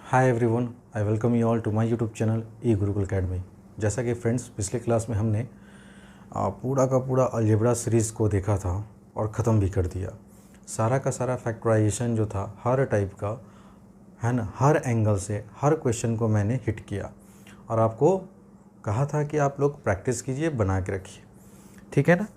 Hi everyone, I welcome you all to my YouTube channel e Gurukul Academy. जैसा कि friends पिछले class में हमने पूरा का पूरा अलजेब्रा सीरीज़ को देखा था और ख़त्म भी कर दिया। सारा का सारा फैक्टराइजेशन जो था हर टाइप का है ना, हर एंगल से हर क्वेश्चन को मैंने हिट किया और आपको कहा था कि आप लोग प्रैक्टिस कीजिए, बना के रखिए, ठीक है ना।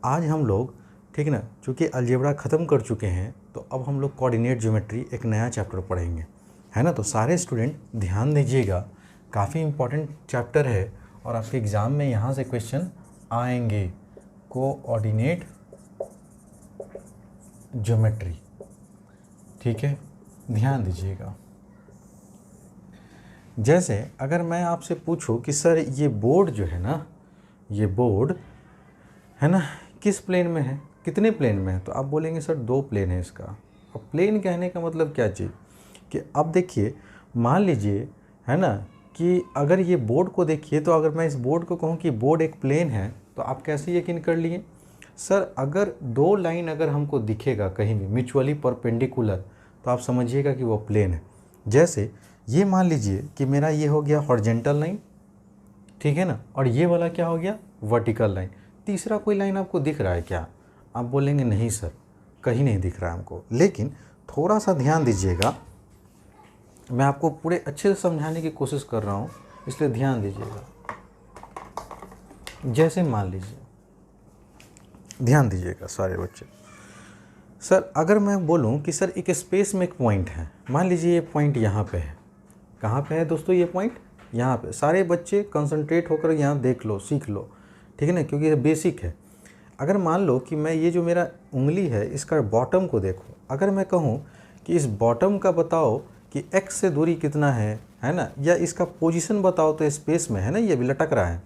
आज हम लोग ठीक ना, चूँकि अलजेब्रा ख़त्म कर चुके हैं तो अब हम लोग कोऑर्डिनेट ज्योमेट्री एक नया चैप्टर पढ़ेंगे, है ना। तो सारे स्टूडेंट ध्यान दीजिएगा, काफ़ी इम्पोर्टेंट चैप्टर है और आपके एग्ज़ाम में यहाँ से क्वेश्चन आएंगे। कोऑर्डिनेट ज्योमेट्री, ठीक है, ध्यान दीजिएगा। जैसे अगर मैं आपसे पूछूं कि सर ये बोर्ड जो है ना, ये बोर्ड है ना, किस प्लेन में है, कितने प्लेन में है, तो आप बोलेंगे सर 2 प्लेन है इसका। अब प्लेन कहने का मतलब क्या चीज़ कि अब देखिए, मान लीजिए है ना कि अगर ये बोर्ड को देखिए, तो अगर मैं इस बोर्ड को कहूँ कि बोर्ड एक प्लेन है तो आप कैसे यकीन कर लिए सर, अगर 2 लाइन अगर हमको दिखेगा कहीं भी म्यूचुअली परपेंडिकुलर तो आप समझिएगा कि वो प्लेन है। जैसे ये मान लीजिए कि मेरा ये हो गया हॉरिजॉन्टल लाइन, ठीक है ना, और ये वाला क्या हो गया वर्टिकल लाइन। तीसरा कोई लाइन आपको दिख रहा है क्या? आप बोलेंगे नहीं सर, कहीं नहीं दिख रहा है हमको। लेकिन थोड़ा सा ध्यान दीजिएगा, मैं आपको पूरे अच्छे से समझाने की कोशिश कर रहा हूँ, इसलिए ध्यान दीजिएगा। जैसे मान लीजिए, ध्यान दीजिएगा सारे बच्चे। सर अगर मैं बोलूँ कि सर एक स्पेस में एक पॉइंट है, मान लीजिए ये पॉइंट यहाँ पे है। कहाँ पे है दोस्तों ये पॉइंट? यहाँ पे। सारे बच्चे कंसंट्रेट होकर यहाँ देख लो, सीख लो, ठीक है ना, क्योंकि ये बेसिक है। अगर मान लो कि मैं ये जो मेरा उंगली है इसका बॉटम को देखो, अगर मैं कहूँ कि इस बॉटम का बताओ कि x से दूरी कितना है ना, या इसका पोजीशन बताओ, तो स्पेस में है ना, ये भी लटक रहा है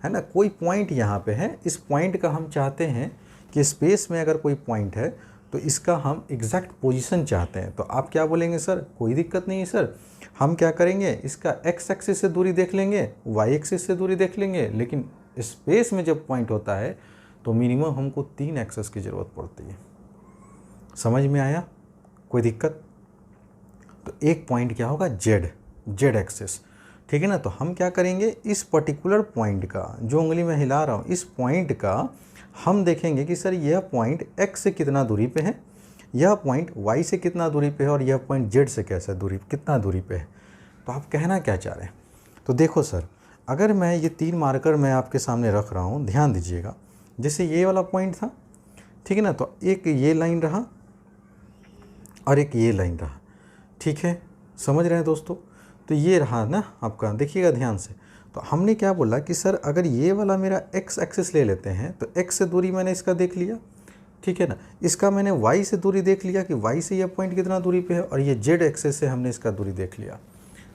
ना। कोई पॉइंट यहाँ पे है, इस पॉइंट का हम चाहते हैं कि स्पेस में अगर कोई पॉइंट है तो इसका हम एग्जैक्ट पोजीशन चाहते हैं। तो आप क्या बोलेंगे सर, कोई दिक्कत नहीं है सर, हम क्या करेंगे, इसका x एक्सिस से दूरी देख लेंगे, y एक्सिस से दूरी देख लेंगे, लेकिन स्पेस में जब पॉइंट होता है तो मिनिमम हमको 3 एक्सिस की ज़रूरत पड़ती है। समझ में आया? कोई दिक्कत? तो एक पॉइंट क्या होगा, जेड एक्सिस, ठीक है ना। तो हम क्या करेंगे, इस पर्टिकुलर पॉइंट का, जो उंगली में हिला रहा हूँ, इस पॉइंट का हम देखेंगे कि सर यह पॉइंट x से कितना दूरी पे है, यह पॉइंट y से कितना दूरी पे है और यह पॉइंट z से कैसा दूरी, कितना दूरी पे है। तो आप कहना क्या चाह रहे हैं? तो देखो सर, अगर मैं ये 3 मार्कर मैं आपके सामने रख रहा हूँ, ध्यान दीजिएगा। जैसे ये वाला पॉइंट था, ठीक है ना, तो एक ये लाइन रहा और एक ये लाइन रहा, ठीक है, समझ रहे हैं दोस्तों। तो ये रहा ना आपका, देखिएगा ध्यान से। तो हमने क्या बोला कि सर अगर ये वाला मेरा x एक्सिस ले लेते हैं तो x से दूरी मैंने इसका देख लिया, ठीक है ना। इसका मैंने y से दूरी देख लिया कि y से ये पॉइंट कितना दूरी पे है, और ये z एक्सिस से हमने इसका दूरी देख लिया।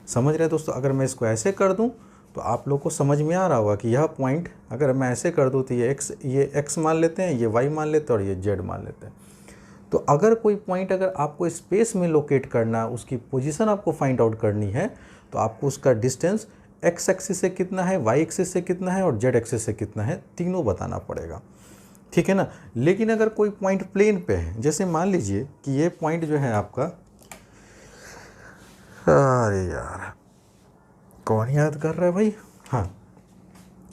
समझ रहे हैं दोस्तों। अगर मैं इसको ऐसे कर दूं तो आप लोग को समझ में आ रहा होगा कि यह पॉइंट अगर मैं ऐसे कर दूं तो ये x मान लेते हैं, ये y मान लेते हैं और ये z मान लेते हैं। तो अगर कोई पॉइंट अगर आपको स्पेस में लोकेट करना, उसकी पोजीशन आपको फाइंड आउट करनी है, तो आपको उसका डिस्टेंस x एक्सिस से कितना है, y एक्सिस से कितना है और z एक्सिस से कितना है, तीनों बताना पड़ेगा, ठीक है ना। लेकिन अगर कोई पॉइंट प्लेन पे है, जैसे मान लीजिए कि ये पॉइंट जो है आपका, अरे यार कौन याद कर रहा है भाई, हाँ,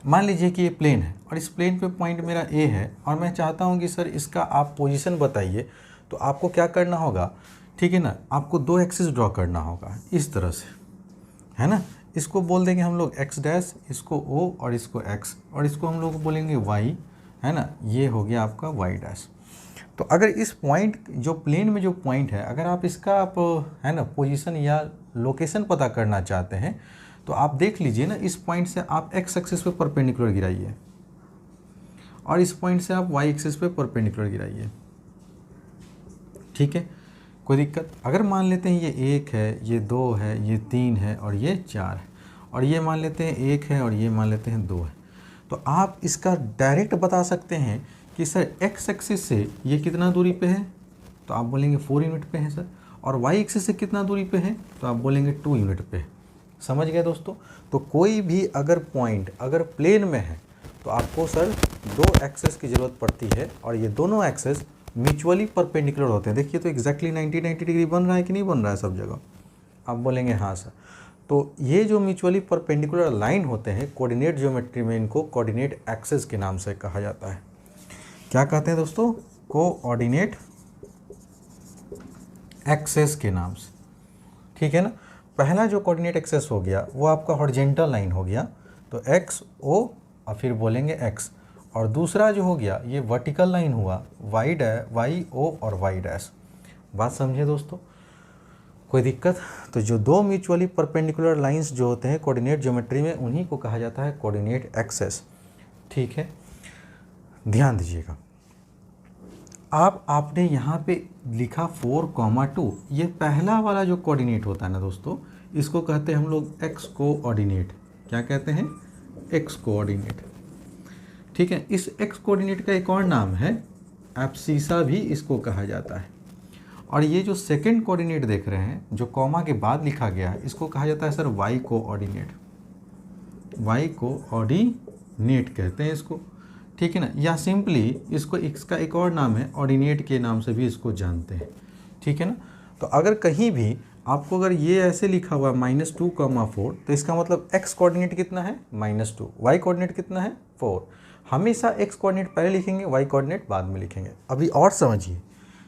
मान लीजिए कि ये प्लेन है और इस प्लेन पे पॉइंट मेरा A है और मैं चाहता हूँ कि सर इसका आप पोजीशन बताइए। तो आपको क्या करना होगा, ठीक है ना, आपको 2 एक्सिस ड्रॉ करना होगा इस तरह से, है ना। इसको बोल देंगे हम लोग x डैश, इसको O और इसको x, और इसको हम लोग बोलेंगे y, है ना। ये हो गया आपका y डैश। तो अगर इस पॉइंट, जो प्लेन में जो पॉइंट है, अगर आप इसका आप है ना पोजीशन या लोकेशन पता करना चाहते हैं तो आप देख लीजिए ना, इस पॉइंट से आप x एक्सिस पे परपेंडिकुलर गिराइए और इस पॉइंट से आप y एक्सिस पे परपेंडिकुलर गिराइए, ठीक है, कोई दिक्कत? अगर मान लेते हैं ये 1 है, ये 2 है, ये 3 है और ये 4 है, और ये मान लेते हैं 1 है और ये मान लेते हैं 2 है, तो आप इसका डायरेक्ट बता सकते हैं कि सर x एक्सिस से ये कितना दूरी पे है, तो आप बोलेंगे 4 यूनिट पे है सर, और y एक्सिस से कितना दूरी पे है, तो आप बोलेंगे 2 यूनिट पे है। समझ गए दोस्तों। तो कोई भी अगर पॉइंट अगर प्लेन में है तो आपको सर 2 एक्सिस की ज़रूरत पड़ती है, और ये दोनों एक्सिस म्यूचुअली परपेंडिकुलर होते हैं। देखिए तो एग्जैक्टली 90 डिग्री बन रहा है कि नहीं बन रहा है सब जगह, आप बोलेंगे हाँ सर। तो ये जो म्यूचुअली परपेंडिकुलर लाइन होते हैं कोऑर्डिनेट ज्योमेट्री में इनको कोऑर्डिनेट एक्सेस के नाम से कहा जाता है। क्या कहते हैं दोस्तों? कोऑर्डिनेट एक्सेस के नाम से, ठीक है ना। पहला जो कोऑर्डिनेट एक्सेस हो गया वो आपका हॉरिजॉन्टल लाइन हो गया, तो एक्स ओ और फिर बोलेंगे एक्स, और दूसरा जो हो गया ये वर्टिकल लाइन हुआ वाई ओ और वाई डैश। बात समझे दोस्तों? कोई दिक्कत? तो जो दो म्यूचुअली परपेंडिकुलर लाइंस जो होते हैं कोऑर्डिनेट ज्योमेट्री में उन्हीं को कहा जाता है कोऑर्डिनेट एक्सेस, ठीक है। ध्यान दीजिएगा, आपने यहाँ पे लिखा 4,2, ये पहला वाला जो कोऑर्डिनेट होता है ना दोस्तों, इसको कहते हैं हम लोग एक्स कोऑर्डिनेट। क्या कहते हैं? एक्स कोऑर्डिनेट, ठीक है। इस एक्स कोऑर्डिनेट का एक और नाम है एब्सिसा भी इसको कहा जाता है। और ये जो सेकंड कोऑर्डिनेट देख रहे हैं जो कॉमा के बाद लिखा गया है, इसको कहा जाता है sir Y coordinate. Y coordinate कहते हैं इसको, ठीक है ना। या सिंपली इसको इसका एक और नाम है ऑर्डिनेट के नाम से भी इसको जानते हैं, ठीक है ना। तो अगर कहीं भी आपको अगर ये ऐसे लिखा हुआ -2,4, तो इसका मतलब एक्स कोऑर्डिनेट कितना है? -2। वाई कोऑर्डिनेट कितना है? 4। हमेशा एक्स कोऑर्डिनेट पहले लिखेंगे, वाई कोऑर्डिनेट बाद में लिखेंगे। अभी और समझिए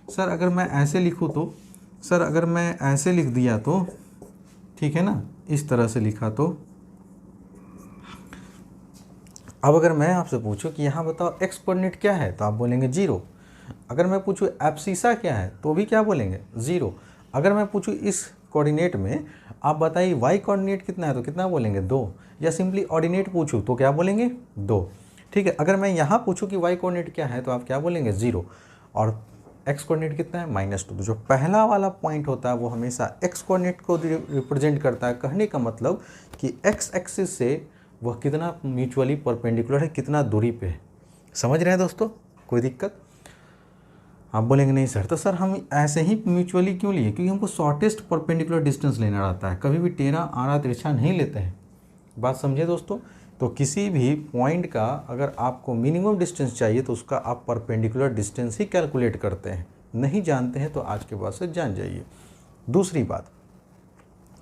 सर, अगर मैं ऐसे लिखूँ तो, सर अगर मैं ऐसे लिख दिया तो, ठीक है ना, इस तरह से लिखा तो, अब अगर मैं आपसे पूछूं कि यहाँ बताओ एक्स कोऑर्डिनेट क्या है, तो आप बोलेंगे 0। अगर मैं पूछूं एब्सिसा क्या है, तो भी क्या बोलेंगे? 0। अगर मैं पूछूं इस कोऑर्डिनेट में आप बताइए वाई कोऑर्डिनेट कितना है, तो कितना बोलेंगे? 2। या सिंपली ऑर्डिनेट पूछूं तो क्या बोलेंगे? 2, ठीक है। अगर मैं यहाँ पूछूं कि वाई कोऑर्डिनेट क्या है, तो आप क्या बोलेंगे? 0। और एक्स कोऑर्डिनेट कितना है? -2। तो जो पहला वाला पॉइंट होता है वो हमेशा एक्स कोऑर्डिनेट को रिप्रेजेंट करता है। कहने का मतलब कि एक्स एक्सिस से वह कितना म्यूचुअली परपेंडिकुलर है, कितना दूरी पे है। समझ रहे हैं दोस्तों? कोई दिक्कत? आप बोलेंगे नहीं सर, तो सर हम ऐसे ही म्यूचुअली क्यों लिए? क्योंकि हमको शॉर्टेस्ट परपेंडिकुलर डिस्टेंस लेना रहता है, कभी भी टेढ़ा आड़ा तिरछा नहीं लेते हैं। बात समझे दोस्तों? तो किसी भी पॉइंट का अगर आपको मिनिमम डिस्टेंस चाहिए तो उसका आप परपेंडिकुलर डिस्टेंस ही कैलकुलेट करते हैं। नहीं जानते हैं तो आज के बाद से जान जाइए। दूसरी बात,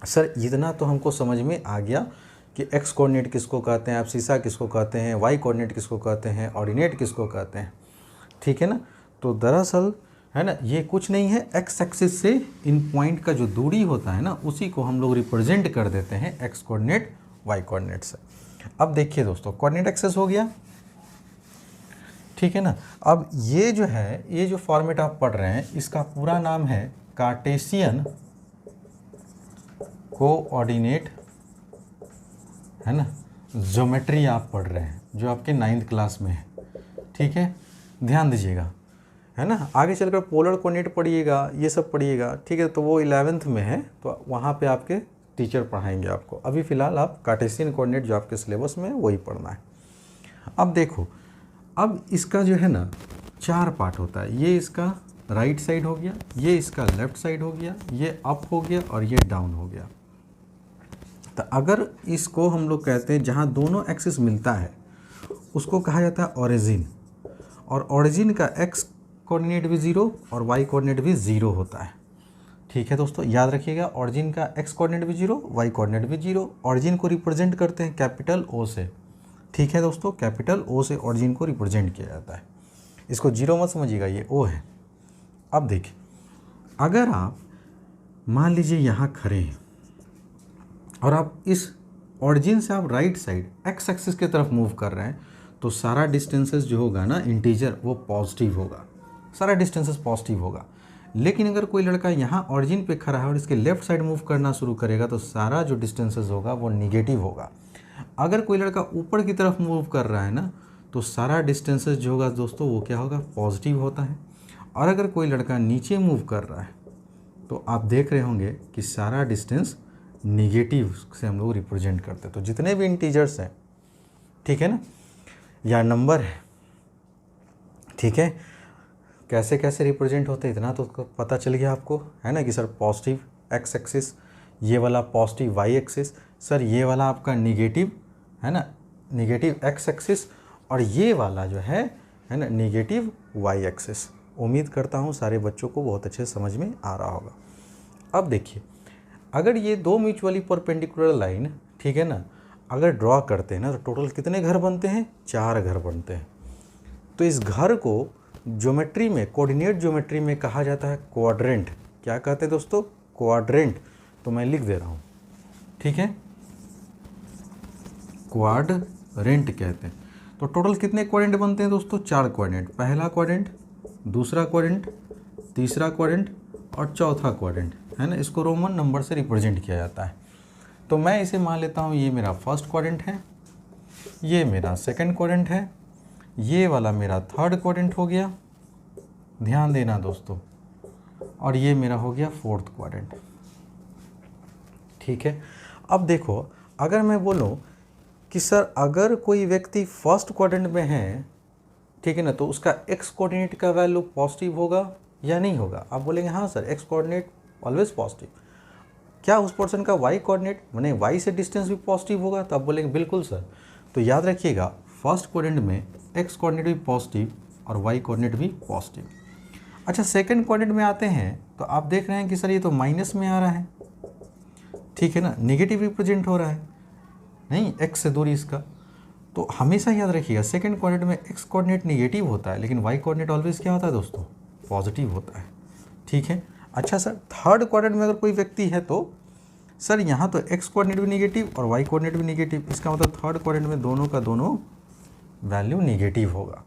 सर इतना तो हमको समझ में आ गया कि एक्स कोऑर्डिनेट किसको कहते हैं, एब्सिसा किसको कहते हैं, वाई कोऑर्डिनेट किसको कहते हैं, ऑर्डिनेट किसको कहते हैं, ठीक है ना। तो दरअसल है ना, ये कुछ नहीं है, एक्स एक्सिस से इन पॉइंट का जो दूरी होता है ना, उसी को हम लोग रिप्रेजेंट कर देते हैं एक्स कोऑर्डिनेट वाई कोऑर्डिनेट से। अब देखिए दोस्तों, कोऑर्डिनेट एक्सेस हो गया, ठीक है ना। अब ये जो है, ये जो फॉर्मेट आप पढ़ रहे हैं, इसका पूरा नाम है कार्टेशियन कोऑर्डिनेट, है ना, ज्योमेट्री आप पढ़ रहे हैं जो आपके 9th क्लास में है, ठीक है। ध्यान दीजिएगा, है ना। आगे चलकर पोलर कोऑर्डिनेट पढ़िएगा, ये सब पढ़िएगा, ठीक है। तो वो 11th में है, तो वहाँ पे आपके टीचर पढ़ाएंगे आपको। अभी फ़िलहाल आप कार्टेशियन कोऑर्डिनेट जो आपके सिलेबस में है वही पढ़ना है। अब देखो, अब इसका जो है ना 4 पार्ट होता है। ये इसका राइट साइड हो गया, ये इसका लेफ़्ट साइड हो गया, ये अप हो गया और ये डाउन हो गया। तो अगर इसको हम लोग कहते हैं जहाँ दोनों एक्सिस मिलता है उसको कहा जाता है ओरिजिन, और ओरिजिन का एक्स कोऑर्डिनेट भी 0 और वाई कोऑर्डिनेट भी 0 होता है, ठीक है दोस्तों। याद रखिएगा, ओरिजिन का एक्स कोऑर्डिनेट भी 0, वाई कोऑर्डिनेट भी 0। ओरिजिन को रिप्रेजेंट करते हैं कैपिटल ओ से, ठीक है दोस्तों। कैपिटल ओ से ओरिजिन को रिप्रेजेंट किया जाता है। इसको 0 मत समझिएगा, ये ओ है। अब देखिए, अगर आप मान लीजिए यहाँ खड़े हैं और आप इस ओरिजिन से आप राइट साइड एक्स एक्सिस की तरफ मूव कर रहे हैं, तो सारा डिस्टेंसेस जो होगा ना इंटीजर, वो पॉजिटिव होगा, सारा डिस्टेंसेस पॉजिटिव होगा। लेकिन अगर कोई लड़का यहाँ ओरिजिन पे खड़ा है और इसके लेफ्ट साइड मूव करना शुरू करेगा, तो सारा जो डिस्टेंसेस होगा वो निगेटिव होगा। अगर कोई लड़का ऊपर की तरफ मूव कर रहा है ना, तो सारा डिस्टेंसेस जो होगा दोस्तों वो क्या होगा? पॉजिटिव होता है। और अगर कोई लड़का नीचे मूव कर रहा है, तो आप देख रहे होंगे कि सारा डिस्टेंस निगेटिव से हम लोग रिप्रेजेंट करते हैं। तो जितने भी इंटीजर्स हैं, ठीक है ना, या नंबर है, ठीक है, कैसे कैसे रिप्रेजेंट होते हैं इतना तो पता चल गया आपको, है ना, कि सर पॉजिटिव एक्स एक्सिस, ये वाला पॉजिटिव वाई एक्सिस, सर ये वाला आपका निगेटिव, है ना, निगेटिव एक्स एक्सिस, और ये वाला जो है ना निगेटिव वाई एक्सिस। उम्मीद करता हूँ सारे बच्चों को बहुत अच्छे समझ में आ रहा होगा। अब देखिए, अगर ये दो म्यूचुअली परपेंडिकुलर लाइन, ठीक है ना, अगर ड्रॉ करते हैं ना तो टोटल कितने घर बनते हैं? 4 घर बनते हैं। तो इस घर को ज्योमेट्री में, कोऑर्डिनेट ज्योमेट्री में कहा जाता है क्वाड्रेंट। क्या कहते हैं दोस्तों? क्वाड्रेंट। तो मैं लिख दे रहा हूँ, ठीक है, क्वाड्रेंट कहते हैं। तो टोटल कितने क्वाड्रेंट बनते हैं दोस्तों? 4 क्वाड्रेंट। पहला क्वाड्रेंट, दूसरा क्वाड्रेंट, तीसरा क्वाड्रेंट और चौथा क्वाड्रेंट, है ना। इसको रोमन नंबर से रिप्रेजेंट किया जाता है। तो मैं इसे मान लेता हूँ ये मेरा फर्स्ट क्वाड्रेंट है, ये मेरा सेकंड क्वाड्रेंट है, ये वाला मेरा थर्ड क्वाड्रेंट हो गया, ध्यान देना दोस्तों, और ये मेरा हो गया फोर्थ क्वाड्रेंट, ठीक है। अब देखो, अगर मैं बोलूँ कि सर अगर कोई व्यक्ति फर्स्ट क्वाड्रेंट में है, ठीक है ना, तो उसका एक्स कोऑर्डिनेट का वैल्यू पॉजिटिव होगा या नहीं होगा? आप बोलेंगे हाँ sir, x coordinate always positive. क्या उस पर्सन का वाई कोऑर्डिनेट, माने वाई से डिस्टेंस भी पॉजिटिव होगा? तो आप बोलेंगे बिल्कुल सर। तो याद रखिएगा, फर्स्ट क्वाड्रेंट में एक्स कोऑर्डिनेट भी पॉजिटिव और वाई कोऑर्डिनेट भी पॉजिटिव। अच्छा, सेकंड क्वाड्रेंट में आते हैं तो आप देख रहे हैं कि सर ये तो माइनस में आ रहा है, ठीक है ना, नेगेटिव रिप्रेजेंट हो रहा है, नहीं एक्स से दूरी इसका। तो हमेशा याद रखिएगा, सेकंड क्वाड्रेंट में एक्स कोऑर्डिनेट नेगेटिव होता है, लेकिन वाई कोऑर्डिनेट ऑलवेज क्या होता है दोस्तों? पॉजिटिव होता है, ठीक है। अच्छा सर, थर्ड क्वाड्रेंट में अगर कोई व्यक्ति है तो सर यहाँ तो एक्स कोऑर्डिनेट भी नेगेटिव और वाई कोऑर्डिनेट भी नेगेटिव, इसका मतलब थर्ड क्वाड्रेंट में दोनों का दोनों वैल्यू नेगेटिव होगा।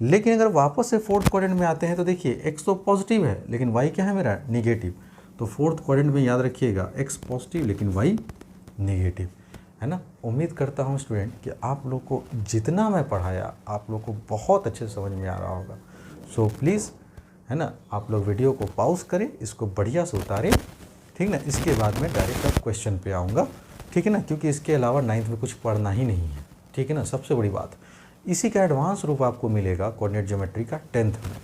लेकिन अगर वापस से फोर्थ क्वाड्रेंट में आते हैं तो देखिए, एक्स तो पॉजिटिव है लेकिन वाई क्या है मेरा? नेगेटिव। तो फोर्थ क्वाड्रेंट में याद रखिएगा, एक्स पॉजिटिव लेकिन वाई नेगेटिव, है ना। उम्मीद करता हूँ स्टूडेंट कि आप लोग को जितना मैं पढ़ाया आप लोग को बहुत अच्छे से समझ में आ रहा होगा। सो प्लीज़, है ना, आप लोग वीडियो को पॉज करें, इसको बढ़िया से उतारें, ठीक ना। इसके बाद मैं डायरेक्ट अब क्वेश्चन पे आऊँगा, ठीक है ना, क्योंकि इसके अलावा 9th में कुछ पढ़ना ही नहीं है, ठीक है ना। सबसे बड़ी बात, इसी का एडवांस रूप आपको मिलेगा कोऑर्डिनेट ज्योमेट्री का 10th में,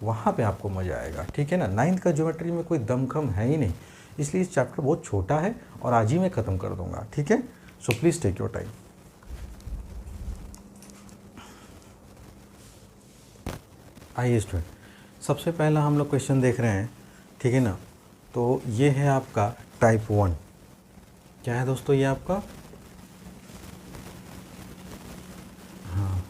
वहाँ पे आपको मज़ा आएगा, ठीक है ना। 9th का ज्योमेट्री में कोई दमखम है ही नहीं, इसलिए इस चैप्टर बहुत छोटा है और आज ही मैं ख़त्म कर दूँगा, ठीक है। So please take your time. आइए स्टूडेंट, सबसे पहला हम लोग क्वेश्चन देख रहे हैं, ठीक है ना। तो ये है आपका टाइप 1। क्या है दोस्तों ये आपका? हाँ,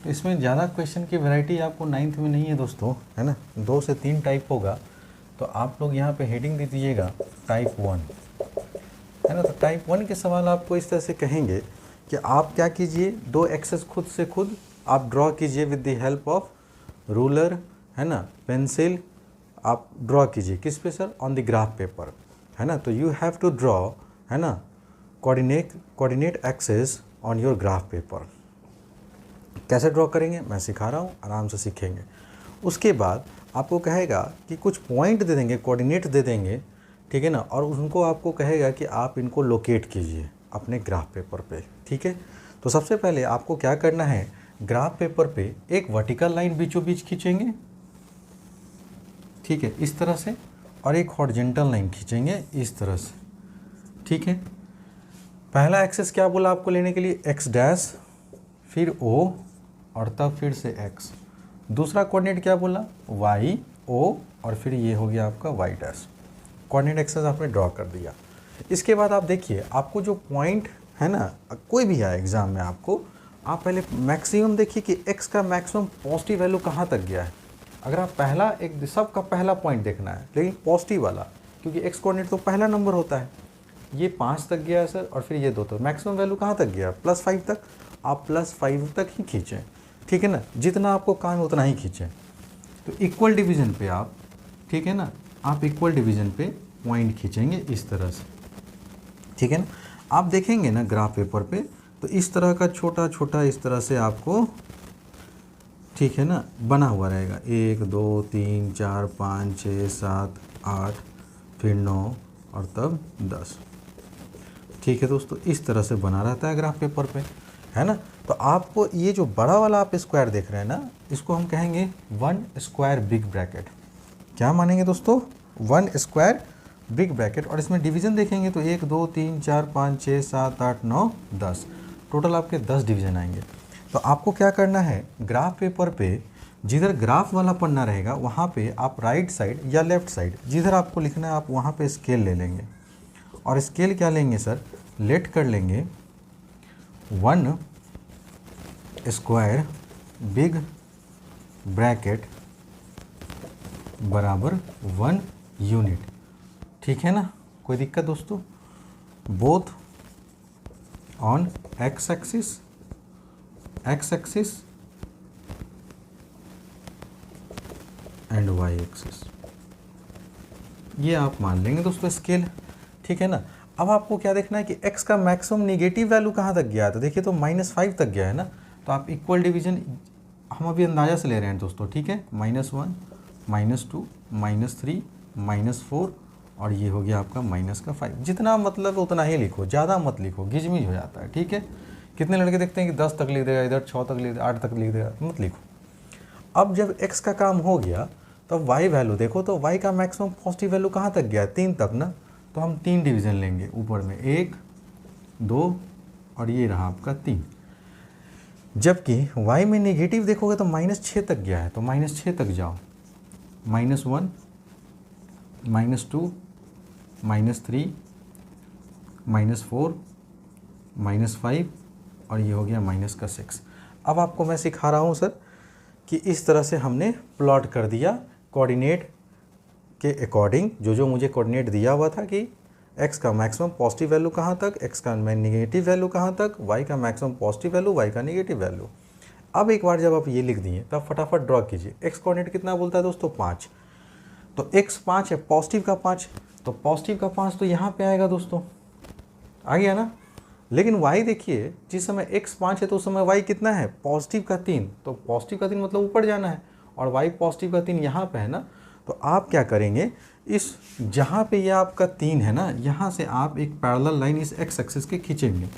इसमें ज़्यादा क्वेश्चन की वैरायटी आपको 9th में नहीं है दोस्तों, है ना। 2 से 3 टाइप होगा। तो आप लोग यहाँ पे हेडिंग दे दीजिएगा टाइप 1, है ना। तो टाइप 1 के सवाल आपको इस तरह से कहेंगे कि आप क्या कीजिए, 2 एक्सेस खुद से खुद आप ड्रॉ कीजिए with the help of ruler, है ना, पेंसिल। आप ड्रॉ कीजिए किस पे sir? On the graph paper, है ना। तो यू हैव टू ड्रॉ, है ना, coordinate axes on your graph paper. कैसे ड्रॉ करेंगे मैं सिखा रहा हूँ, आराम से सीखेंगे। उसके बाद आपको कहेगा कि कुछ पॉइंट दे देंगे, कोऑर्डिनेट दे देंगे, ठीक है ना, और उनको आपको कहेगा कि आप इनको लोकेट कीजिए अपने ग्राफ पेपर पे, ठीक है। तो सबसे पहले आपको क्या करना है, ग्राफ पेपर पे एक वर्टिकल लाइन बीचों बीच खींचेंगे, ठीक है, इस तरह से, और एक हॉरिजॉन्टल लाइन खींचेंगे इस तरह से, ठीक है। पहला एक्सेस क्या बोला आपको लेने के लिए? एक्स डैश, फिर ओ, और तब फिर से एक्स। दूसरा कोऑर्डिनेट क्या बोला? वाई, ओ, और फिर ये हो गया आपका वाई डैश। कोऑर्डिनेट एक्सेस आपने ड्रॉ कर दिया। इसके बाद आप देखिए, आपको जो पॉइंट है ना, कोई भी है एग्जाम में आपको, आप पहले मैक्सिमम देखिए कि एक्स का मैक्सिमम पॉजिटिव वैल्यू कहाँ तक गया है। अगर आप पहला एक सबका पहला पॉइंट देखना है, लेकिन पॉजिटिव वाला, क्योंकि एक्स कोऑर्डिनेट तो पहला नंबर होता है। ये 5 तक गया है सर, और फिर ये 2, तो मैक्सिमम वैल्यू कहाँ तक गया? +5 तक। आप +5 तक ही खींचें, ठीक है ना, जितना आपको काम है उतना ही खींचें। तो इक्वल डिवीज़न पे आप, ठीक है ना, आप इक्वल डिवीज़न पे पॉइंट खींचेंगे इस तरह से, ठीक है ना। आप देखेंगे ना ग्राफ पेपर पे, तो इस तरह का छोटा छोटा इस तरह से आपको, ठीक है ना, बना हुआ रहेगा। 1 2 3 4 5 6 7 8, फिर 9, और तब 10, ठीक है दोस्तों। इस तरह से बना रहता है ग्राफ पेपर पे, है ना। तो आपको ये जो बड़ा वाला आप स्क्वायर देख रहे हैं ना, इसको हम कहेंगे 1 स्क्वायर बिग ब्रैकेट। क्या मानेंगे दोस्तों? 1 स्क्वायर बिग ब्रैकेट। और इसमें डिवीज़न देखेंगे तो 1 2 3 4 5 6 7 8 9 10, टोटल आपके 10 डिवीज़न आएंगे। तो आपको क्या करना है, ग्राफ पेपर पे जिधर ग्राफ वाला पन्ना रहेगा वहाँ पे आप राइट साइड या लेफ़्ट साइड, जिधर आपको लिखना है आप वहाँ पे स्केल ले लेंगे, और स्केल क्या लेंगे सर, लेट कर लेंगे 1 स्क्वायर बिग ब्रैकेट बराबर 1 यूनिट। ठीक है ना, कोई दिक्कत दोस्तों? Both on X axis and Y axis, ये आप मान लेंगे दोस्तों स्केल। ठीक है ना। अब आपको क्या देखना है कि x का मैक्सिमम निगेटिव वैल्यू कहाँ तक गया है, तो देखिए तो -5 तक गया है ना, तो आप इक्वल डिवीजन हम अभी अंदाज़ा से ले रहे हैं दोस्तों। ठीक है, -1 -2 -3 -4 और ये हो गया आपका -5। जितना मतलब उतना ही लिखो, ज़्यादा मत लिखो, गिजमिज हो जाता है। ठीक है, कितने लड़के देखते हैं कि 10 तक लिख देगा, इधर 6 तक लिख देगा, 8 तक लिख देगा, मत लिखो। अब जब x का काम हो गया तो y वैल्यू देखो, तो y का मैक्सिमम पॉजिटिव वैल्यू कहाँ तक गया, 3 तक ना, तो हम 3 डिवीज़न लेंगे ऊपर में, 1 2 और ये रहा आपका 3। जबकि y में नेगेटिव देखोगे तो -6 तक गया है, तो -6 तक जाओ, -1 -2 -3 -4 -5 और ये हो गया -6। अब आपको मैं सिखा रहा हूँ सर कि इस तरह से हमने प्लॉट कर दिया कोऑर्डिनेट के अकॉर्डिंग, जो मुझे कोऑर्डिनेट दिया हुआ था कि x का मैक्सिमम पॉजिटिव वैल्यू कहाँ तक, x का नेगेटिव वैल्यू कहाँ तक, y का मैक्सिमम पॉजिटिव वैल्यू, y का नेगेटिव वैल्यू। अब एक बार जब आप ये लिख दिए तब फटाफट ड्रॉ कीजिए। x कोऑर्डिनेट कितना बोलता है दोस्तों, 5, तो x 5 है, पॉजिटिव का 5, तो पॉजिटिव का 5 तो यहाँ पे आएगा दोस्तों, आ गया ना। लेकिन y देखिए, जिस समय x 5 है तो उस समय y कितना है, पॉजिटिव का 3, तो पॉजिटिव का 3 मतलब ऊपर जाना है, और y पॉजिटिव का 3 यहाँ पे है ना, तो आप क्या करेंगे, इस जहाँ पे ये आपका 3 है ना, यहाँ से आप एक पैरेलल लाइन इस x एक्सिस के खींचेंगे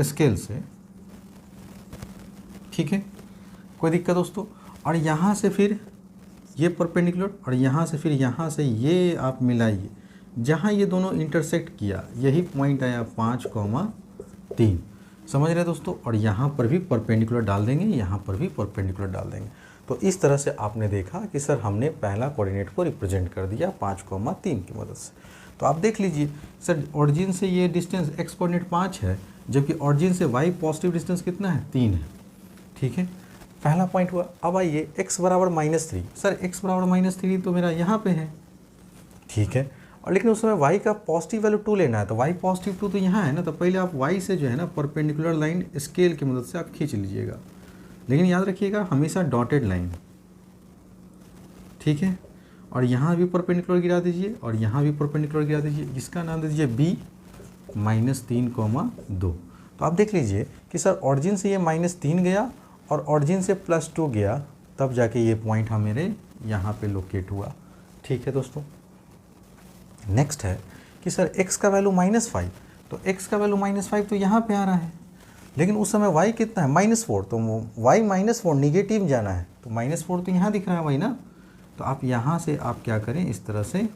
स्केल से। ठीक है, कोई दिक्कत दोस्तों? और यहाँ से फिर ये परपेंडिकुलर, और यहाँ से फिर यहाँ से ये आप मिलाइए, जहाँ ये दोनों इंटरसेक्ट किया यही पॉइंट आया 5,3, समझ रहे दोस्तों। और यहाँ पर भी परपेंडिकुलर डाल देंगे, यहाँ पर भी परपेंडिकुलर डाल देंगे। तो इस तरह से आपने देखा कि सर हमने पहला कोऑर्डिनेट को रिप्रेजेंट कर दिया 5,3 की मदद से। तो आप देख लीजिए सर, ऑरिजिन से ये डिस्टेंस x कोऑर्डिनेट 5 है, जबकि ऑरिजिन से y पॉजिटिव डिस्टेंस कितना है, 3 है। ठीक है, पहला पॉइंट हुआ। अब आइए x बराबर -3, सर x बराबर -3 तो मेरा यहाँ पे है। ठीक है, और लेकिन उस समय y का पॉजिटिव वैल्यू 2 लेना है, तो y पॉजिटिव 2 तो यहाँ है ना, तो पहले आप y से जो है ना परपेंडिकुलर लाइन स्केल की मदद से आप खींच लीजिएगा, लेकिन याद रखिएगा हमेशा डॉटेड लाइन। ठीक है, और यहाँ भी परपेंडिकुलर गिरा दीजिए, और यहाँ भी परपेंडिकुलर गिरा दीजिए, जिसका नाम दे दीजिए b -3,2। तो आप देख लीजिए कि सर ऑरिजिन से ये -3 गया और ऑरिजिन से +2 गया, तब जाके ये पॉइंट मेरे यहाँ पे लोकेट हुआ। ठीक है दोस्तों, नेक्स्ट है कि सर x का वैल्यू -5, तो x का वैल्यू -5 तो यहाँ पे आ रहा है, लेकिन उस समय y कितना है, -4, तो y -4 निगेटिव जाना है, तो -4 तो यहाँ दिख रहा है y ना, तो आप यहाँ से आप क्या करें, इस तरह से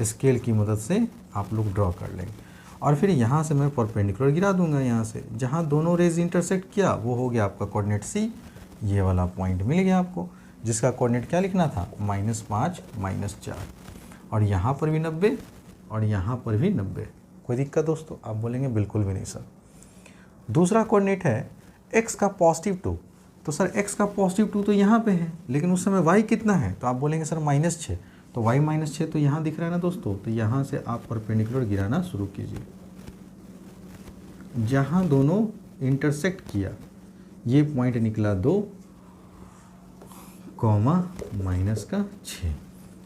स्केल की मदद से आप लोग ड्रॉ कर लेंगे, और फिर यहाँ से मैं परपेंडिकुलर गिरा दूंगा, यहाँ से जहाँ दोनों रेज इंटरसेक्ट किया वो हो गया आपका कोऑर्डिनेट C, ये वाला पॉइंट मिल गया आपको, जिसका कोऑर्डिनेट क्या लिखना था, -5 -4, और यहाँ पर भी 90 और यहाँ पर भी 90। कोई दिक्कत दोस्तों? आप बोलेंगे बिल्कुल भी नहीं सर। दूसरा कोऑर्डिनेट है x का +2, तो सर x का +2 तो यहाँ पे है, लेकिन उस समय y कितना है, तो आप बोलेंगे सर -6, तो y -6 तो यहाँ दिख रहा है ना दोस्तों, तो यहाँ से आप परपेंडिकुलर गिराना शुरू कीजिए, जहाँ दोनों इंटरसेक्ट किया ये पॉइंट निकला 2, -6,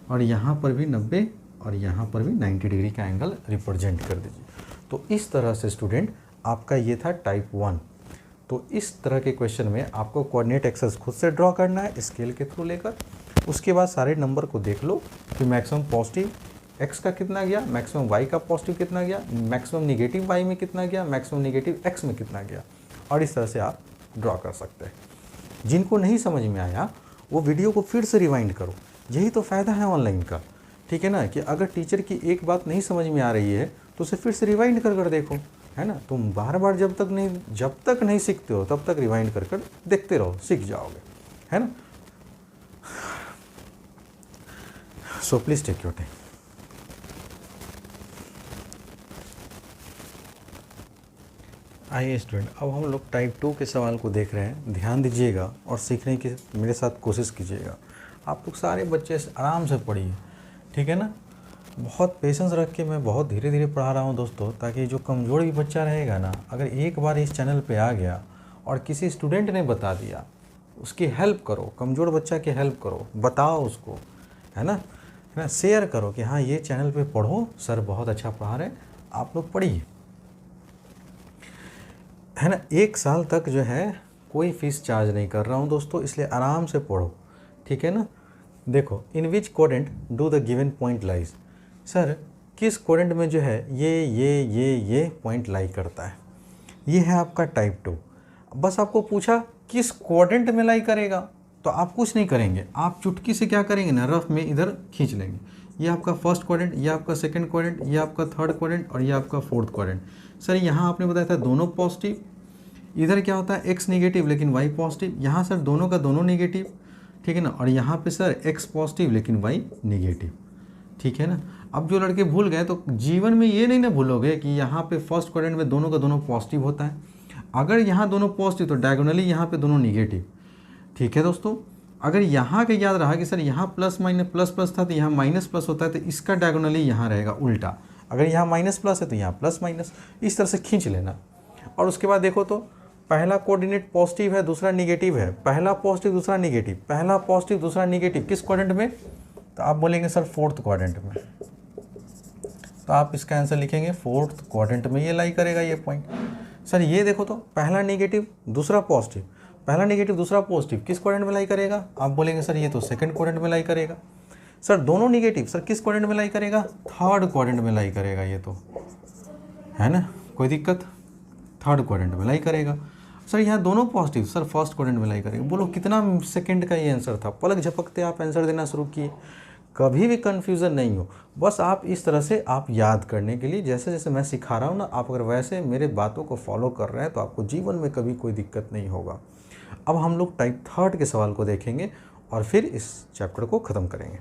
और यहाँ पर भी 90 और यहाँ पर भी 90 डिग्री का एंगल रिप्रेजेंट कर दीजिए। तो इस तरह से स्टूडेंट आपका ये था टाइप 1। तो इस तरह के क्वेश्चन में आपको कोऑर्डिनेट एक्सेस खुद से ड्रॉ करना है स्केल के थ्रू लेकर, उसके बाद सारे नंबर को देख लो कि मैक्सिमम पॉजिटिव x का कितना गया, मैक्सिमम y का पॉजिटिव कितना गया, मैक्सिमम निगेटिव y में कितना गया, मैक्सिमम निगेटिव x में कितना गया, और इस तरह से आप ड्रॉ कर सकते हैं। जिनको नहीं समझ में आया वो वीडियो को फिर से रिवाइंड करो, यही तो फ़ायदा है ऑनलाइन का। ठीक है ना, कि अगर टीचर की एक बात नहीं समझ में आ रही है तो उसे फिर से रिवाइंड कर देखो, है ना। तुम बार बार जब तक नहीं सीखते हो तब तक रिवाइंड कर देखते रहो, सीख जाओगे, है ना। So please take your time. आइए स्टूडेंट, अब हम लोग टाइप 2 के सवाल को देख रहे हैं। ध्यान दीजिएगा और सीखने की मेरे साथ कोशिश कीजिएगा। आप लोग सारे बच्चे आराम से पढ़िए, ठीक है ना। बहुत पेशेंस रख के मैं बहुत धीरे धीरे पढ़ा रहा हूँ दोस्तों, ताकि जो कमज़ोर भी बच्चा रहेगा ना, अगर एक बार इस चैनल पे आ गया और किसी स्टूडेंट ने बता दिया, उसकी हेल्प करो, कमज़ोर बच्चा की हेल्प करो, बताओ उसको, है ना, शेयर करो कि हाँ ये चैनल पे पढ़ो, सर बहुत अच्छा पढ़ा रहे हैं, आप लोग पढ़िए, है ना। 1 साल तक जो है कोई फ़ीस चार्ज नहीं कर रहा हूँ दोस्तों, इसलिए आराम से पढ़ो, ठीक है ना। देखो, in which quadrant do the given point lies. Sir किस कोडेंट में जो है ये पॉइंट लाई करता है। ये है आपका टाइप 2। बस आपको पूछा किस कोडेंट में लाई करेगा, तो आप कुछ नहीं करेंगे, आप चुटकी से क्या करेंगे ना, रफ में इधर खींच लेंगे। ये आपका फर्स्ट क्वाड्रेंट, ये आपका सेकंड क्वाड्रेंट, ये आपका थर्ड क्वाड्रेंट और ये आपका फोर्थ क्वाड्रेंट। सर यहाँ आपने बताया था दोनों पॉजिटिव, इधर क्या होता है एक्स नेगेटिव लेकिन वाई पॉजिटिव। यहाँ सर दोनों का दोनों नेगेटिव, ठीक है ना। और यहाँ पे सर एक्स पॉजिटिव लेकिन वाई नेगेटिव, ठीक है ना। अब जो लड़के भूल गए तो जीवन में ये नहीं ना भूलोगे कि यहाँ पे फर्स्ट क्वाड्रेंट में दोनों का दोनों पॉजिटिव होता है। अगर यहाँ दोनों पॉजिटिव तो डायगोनली यहाँ पे दोनों नेगेटिव, ठीक है दोस्तों। अगर यहाँ का याद रहा कि सर यहाँ प्लस माइनस प्लस प्लस था तो यहाँ माइनस प्लस होता है, तो इसका डायगोनली यहाँ रहेगा उल्टा। अगर यहाँ माइनस प्लस है तो यहाँ प्लस माइनस, इस तरह से खींच लेना। और उसके बाद देखो तो पहला कोऑर्डिनेट पॉजिटिव है, दूसरा निगेटिव है, पहला पॉजिटिव दूसरा निगेटिव, पहला पॉजिटिव दूसरा निगेटिव, किस क्वाड्रेंट में, तो आप बोलेंगे सर फोर्थ क्वाड्रेंट में। तो आप इसका आंसर लिखेंगे फोर्थ क्वाड्रेंट में ये लाई करेगा ये पॉइंट। सर ये देखो तो पहला नेगेटिव दूसरा पॉजिटिव, पहला नेगेटिव दूसरा पॉजिटिव, किस क्वाड्रेंट में लाई करेगा, आप बोलेंगे सर ये तो सेकंड क्वाड्रेंट में लाई करेगा। सर दोनों नेगेटिव, सर किस क्वाड्रेंट में लाई करेगा, थर्ड क्वाड्रेंट में लाई करेगा, ये तो है ना, कोई दिक्कत, थर्ड क्वाड्रेंट में लाई करेगा। सर यहाँ दोनों पॉजिटिव, सर फर्स्ट क्वाड्रेंट में लाई करेगा। बोलो कितना सेकंड का ये आंसर था, पलक झपकते आप आंसर देना शुरू किए। कभी भी कन्फ्यूज़न नहीं हो, बस आप इस तरह से आप याद करने के लिए जैसे जैसे मैं सिखा रहा हूँ ना, आप अगर वैसे मेरे बातों को फॉलो कर रहे हैं तो आपको जीवन में कभी कोई दिक्कत नहीं होगा। अब हम लोग टाइप 3 के सवाल को देखेंगे और फिर इस चैप्टर को ख़त्म करेंगे।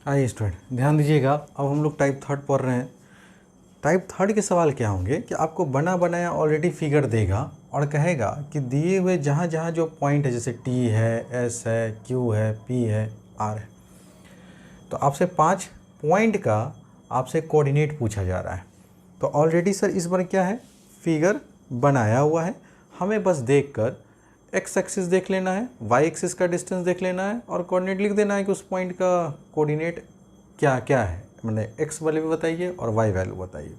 आइए स्टूडेंट ध्यान दीजिएगा, अब हम लोग टाइप 3 पढ़ रहे हैं। टाइप 3 के सवाल क्या होंगे कि आपको बना बनाया ऑलरेडी फिगर देगा और कहेगा कि दिए हुए जहाँ जहाँ जो पॉइंट है, जैसे टी है, एस है, क्यू है, पी है, आर है, तो आपसे 5 पॉइंट का आपसे कोऑर्डिनेट पूछा जा रहा है। तो ऑलरेडी सर इस बार क्या है, फिगर बनाया हुआ है, हमें बस देखकर एक्स एक्सिस देख लेना है, वाई एक्सिस का डिस्टेंस देख लेना है और कोऑर्डिनेट लिख देना है कि उस पॉइंट का कोऑर्डिनेट क्या क्या है, मैंने एक्स वैल्यू बताइए और वाई वैल्यू बताइए।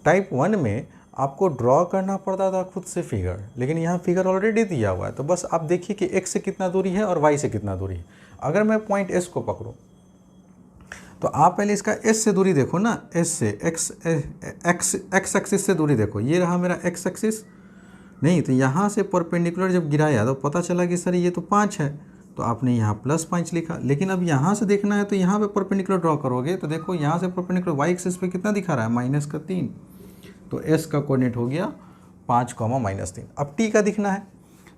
टाइप 1 में आपको ड्रॉ करना पड़ता था खुद से फिगर, लेकिन यहाँ फिगर ऑलरेडी दिया हुआ है, तो बस आप देखिए कि एक्स से कितना दूरी है और वाई से कितना दूरी है। अगर मैं पॉइंट एस को पकड़ूँ तो आप पहले इसका एस से दूरी देखो ना, एस से एक्स एक्सिस से दूरी देखो, ये रहा मेरा एक्स एक्सिस। नहीं तो यहाँ से परपेंडिकुलर जब गिराया तो पता चला कि सर ये तो 5 है, तो आपने यहाँ +5 लिखा। लेकिन अब यहाँ से देखना है तो यहाँ पे परपेंडिकुलर ड्रॉ करोगे तो देखो यहाँ से परपेंडिकुलर वाई एक्सिस पे कितना दिखा रहा है, -3, तो एस का कोऑर्डिनेट हो गया 5, -3। अब टी का दिखना है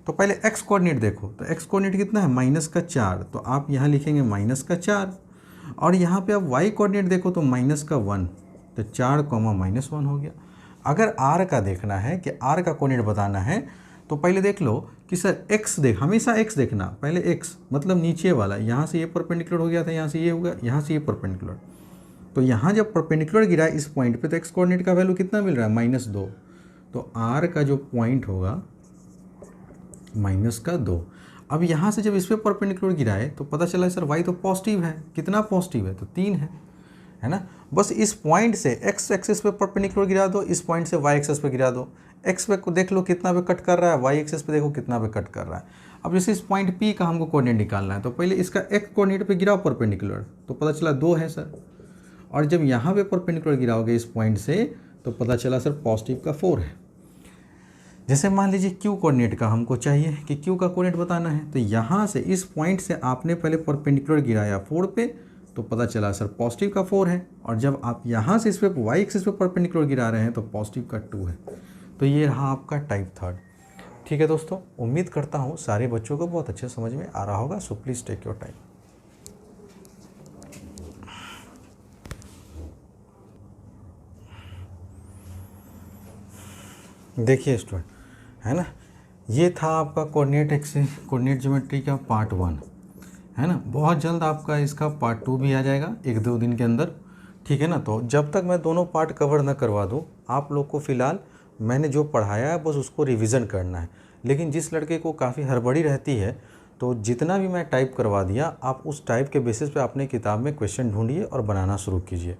तो पहले एक्स कोऑर्डिनेट देखो, तो एक्स कोऑर्डिनेट कितना है, -4, तो आप यहाँ लिखेंगे -4। और यहाँ पे आप वाई कोऑर्डिनेट देखो तो -1, तो 4, -1 हो गया। अगर आर का देखना है कि आर का कोऑर्डिनेट बताना है तो पहले देख लो कि सर एक्स देख, हमेशा एक्स देखना, पहले एक्स मतलब नीचे वाला, यहाँ से ये परपेंडिकुलर हो गया था, यहाँ से ये होगा, यहाँ से ये परपेंडिकुलर, तो यहाँ जब परपेंडिकुलर गिरा इस पॉइंट पे तो एक्स कोऑर्डिनेट का वैल्यू कितना मिल रहा है, -2, तो आर का जो पॉइंट होगा -2। अब यहाँ से जब इस पर परपेंडिकुलर गिराए तो पता चला सर वाई तो पॉजिटिव है, कितना पॉजिटिव है, तो 3 है ना। बस इस पॉइंट से एक्स एक्सिस पे परपेंडिकुलर गिरा दो, इस पॉइंट से वाई एक्सिस पे गिरा दो। एक्स पे को देख लो कितना पे कट कर रहा है, वाई एक्सिस पे देखो कितना पे कट कर रहा है। अब जैसे इस पॉइंट पी का हमको कोऑर्डिनेट निकालना है तो पहले इसका एक्स कोऑर्डिनेट पे गिराओ परपेंडिकुलर, तो पता चला 2 है सर। और जब यहाँ पे परपेंडिकुलर गिराओगे इस पॉइंट से तो पता चला सर पॉजिटिव का 4 है। जैसे मान लीजिए क्यू कोऑर्डिनेट का हमको चाहिए कि क्यू का कोऑर्डिनेट बताना है, तो यहाँ से इस पॉइंट से आपने पहले परपेंडिकुलर गिराया 4 पे तो पता चला सर पॉजिटिव का 4 है। और जब आप यहाँ से इस पे वाई एक्सिस पे परपेंडिकुलर गिरा रहे हैं तो पॉजिटिव का 2 है। तो ये रहा आपका टाइप 3। ठीक है दोस्तों, उम्मीद करता हूँ सारे बच्चों को बहुत अच्छे समझ में आ रहा होगा। So please take your time. देखिए स्टूडेंट, है ना, ये था आपका कोऑर्डिनेट ज्योमेट्री का पार्ट 1, है ना। बहुत जल्द आपका इसका पार्ट 2 भी आ जाएगा 1-2 दिन के अंदर, ठीक है ना। तो जब तक मैं दोनों पार्ट कवर ना करवा दूँ, आप लोग को फ़िलहाल मैंने जो पढ़ाया है बस उसको रिवीजन करना है। लेकिन जिस लड़के को काफ़ी हड़बड़ी रहती है, तो जितना भी मैं टाइप करवा दिया, आप उस टाइप के बेसिस पे अपने किताब में क्वेश्चन ढूंढिए और बनाना शुरू कीजिए,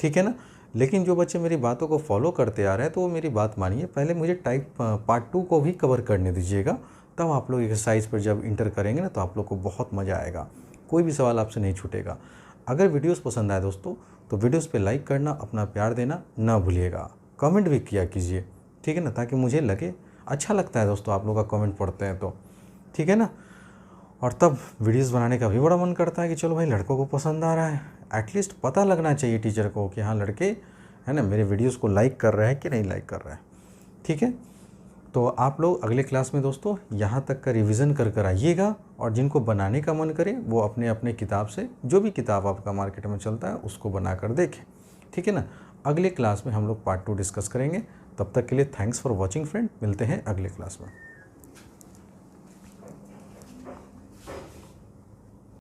ठीक है ना। लेकिन जो बच्चे मेरी बातों को फॉलो करते आ रहे हैं, तो वो मेरी बात मानिए, पहले मुझे टाइप पार्ट 2 को भी कवर करने दीजिएगा, तब आप लोग एक्सरसाइज पर जब इंटर करेंगे ना, तो आप लोग को बहुत मज़ा आएगा, कोई भी सवाल आपसे नहीं छूटेगा। अगर वीडियोस पसंद आए दोस्तों, तो वीडियोस पे लाइक करना, अपना प्यार देना ना भूलिएगा, कमेंट भी किया कीजिए, ठीक है ना, ताकि मुझे लगे अच्छा लगता है दोस्तों आप लोग का कमेंट पढ़ते हैं तो, ठीक है ना। और तब वीडियोस बनाने का भी बड़ा मन करता है कि चलो भाई लड़कों को पसंद आ रहा है, एटलीस्ट पता लगना चाहिए टीचर को कि हाँ लड़के, है ना, मेरे वीडियोस को लाइक कर रहे हैं कि नहीं लाइक कर रहे हैं, ठीक है। तो आप लोग अगले क्लास में दोस्तों यहाँ तक का रिवीजन कर आइएगा, और जिनको बनाने का मन करे वो अपने अपने किताब से, जो भी किताब आपका मार्केट में चलता है उसको बना कर देखें, ठीक है ना। अगले क्लास में हम लोग पार्ट 2 डिस्कस करेंगे। तब तक के लिए थैंक्स फॉर वॉचिंग फ्रेंड, मिलते हैं अगले क्लास में।